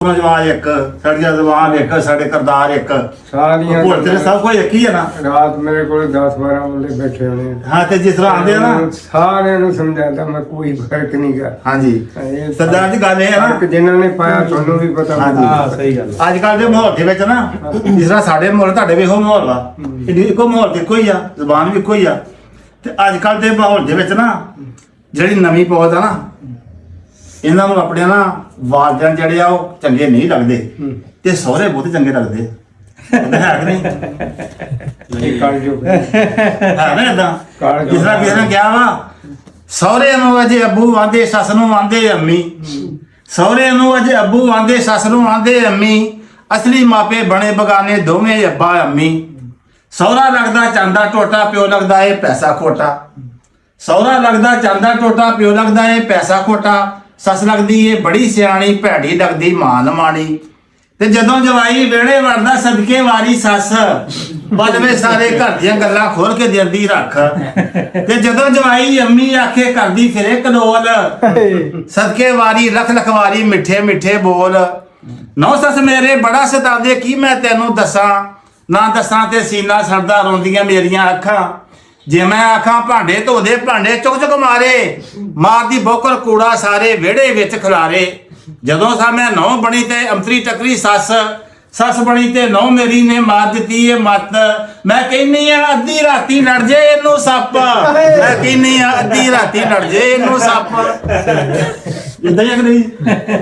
जवान एक साड़िया जवान एक साढ़े करदार एक सारियां भुल तेरे सब कोई एक ही है ना। रात मेरे को 10-12 बंदे बैठे होने। हाँ ते जिस तरह आंदे ना सारे नु समझाता मैं कोई फर्क नहीं कर। हाँ जी सरदार जी गल है ना जिन्होंने पाया ਤੁਹਾਨੂੰ ਵੀ ਪਤਾ। हाँ जी सही गल ਅੱਜ ਕੱਲ ਦੇ ਮਾਹੌਲ ਦੇ ਵਿੱਚ ਨਾ ਜਿਸ ਤਰ੍ਹਾਂ ਸਾਡੇ ਮਾਹੌਲ ਤੁਹਾਡੇ ਵੀ ਇਹੋ ਮਾਹੌਲ ਵਾ ਇੱਕੋ ਮਾਹੌਲ ਤੇ ਇੱਕੋ ਹੀ ਆ ਜ਼ਬਾਨ ਵੀ ਇੱਕੋ ਹੀ ਆ ਤੇ ਅੱਜ ਕੱਲ ਦੇ ਮਾਹੌਲ ਦੇ ਵਿੱਚ ਨਾ ਜਿਹੜੀ ਨਵੀਂ ਪੌਦ ਆ ਨਾ ਇਹਨਾਂ ਨੂੰ ਆਪਣੇ ਨਾ ਵਾਲਦਿਆਂ ਜਿਹੜੇ ਆ ਉਹ ਚੰਗੇ ਨਹੀਂ ਲੱਗਦੇ ਤੇ ਸਹੁਰੇ ਬਹੁਤ ਚੰਗੇ ਲੱਗਦੇ ਹੈ ਕਿ ਨਹੀਂ ਇਹ ਕਾਲ ਜੋ ਹੈ ਨਾ ਏਦਾਂ ਕਾਲ ਜਿਸ ਤਰ੍ਹਾਂ ਕਿਸੇ ਨੇ ਕਿਹਾ ਵਾ ਸਹੁਰੇ ਨੂੰ ਅਜੇ ਅੱਬੂ ਆਂਦੇ ਸੱਸ ਨੂੰ ਆਂਦੇ ਅੰਮੀ ਸਹੁਰੇ ਨੂੰ ਅਜੇ ਅੱਬੂ ਆਂਦੇ ਸੱਸ ਨੂੰ ਆਂਦੇ ਅੰਮੀ ਅਸਲੀ ਮਾਪੇ ਬਣੇ ਬਗਾਨੇ ਦੋਵੇਂ ਅੱਬਾ ਅੰਮੀ ਸਹੁਰਾ ਲੱਗਦਾ ਚਾਂਦਾ ਟੋਟਾ ਪਿਓ ਲੱਗਦਾ ਏ ਪੈਸਾ ਖੋਟਾ ਸਹੁਰਾ ਲੱਗਦਾ ਚਾਂਦਾ ਟੋਟਾ ਪਿਓ ਲੱਗਦਾ ਏ ਪੈਸਾ ਖੋਟਾ ਸੱਸ ਲੱਗਦੀ ਏ ਬੜੀ ਸਿਆਣੀ ਭੈੜੀ ਲੱਗਦੀ ਮਾਂ ਨਮਾਣੀ ਤੇ ਜਦੋਂ ਜਵਾਈ ਵਿਹੜੇ ਵੜਦਾ ਸਦਕੇ ਵਾਰੀ ਸੱਸ ਬਦਵੇ ਸਾਰੇ ਘਰ ਦੀਆਂ ਗੱਲਾਂ ਖੋਲ ਕੇ ਦਿੰਦੀ ਰੱਖ ਤੇ ਜਦੋਂ ਜਵਾਈ ਅੰਮੀ ਆਖੇ ਕਰਦੀ ਫਿਰੇ ਕਲੋਲ ਸਦਕੇ ਵਾਰੀ ਲੱਖ ਲੱਖ ਵਾਰੀ ਮਿੱਠੇ ਮਿੱਠੇ ਬੋਲ ਨੌ ਸੱਸ ਮੇਰੇ ਬੜਾ ਸਤਾਉਂਦੇ ਕੀ ਮੈਂ ਤੈਨੂੰ ਦੱਸਾਂ ਨਾ ਦੱਸਾਂ ਤੇ ਸੀਨਾ ਸੜਦਾ ਰੋਂਦੀਆਂ ਮੇਰੀਆਂ ਅੱਖਾਂ ਜੇ ਮੈਂ ਆਖਾਂ ਭਾਂਡੇ ਧੋਦੇ ਭਾਂਡੇ ਚੁੱਕ ਚੁੱਕ ਮਾਰੇ ਮਾਰਦੀ ਬੋਕਰ ਕੂੜਾ ਸਾਰੇ ਵਿਹੜੇ ਵਿੱਚ ਖਿਲਾਰੇ ਜਦੋਂ ਸਾ ਮੈਂ ਨੌ ਬਣੀ ਤੇ ਅੰਤਰੀ ਟਕਰੀ ਸੱਸ ਬਣੀ ਤੇ ਨੌ ਮੇਰੀ ਨੇ ਮਾਰ ਦਿੱਤੀ ਏ ਮੱਤ ਮੈਂ ਕਹਿੰਨੀ ਆ ਅੱਧੀ ਰਾਤੀ ਲੜ ਜੇ ਇਹਨੂੰ ਸੱਪ ਮੈਂ ਕਹਿੰਨੀ ਆ ਅੱਧੀ ਰਾਤੀ ਲੜ ਜੇ ਇਹਨੂੰ ਸੱਪ ਇਦਾਂ ਹੀ ਆ ਕਿ ਨਹੀਂ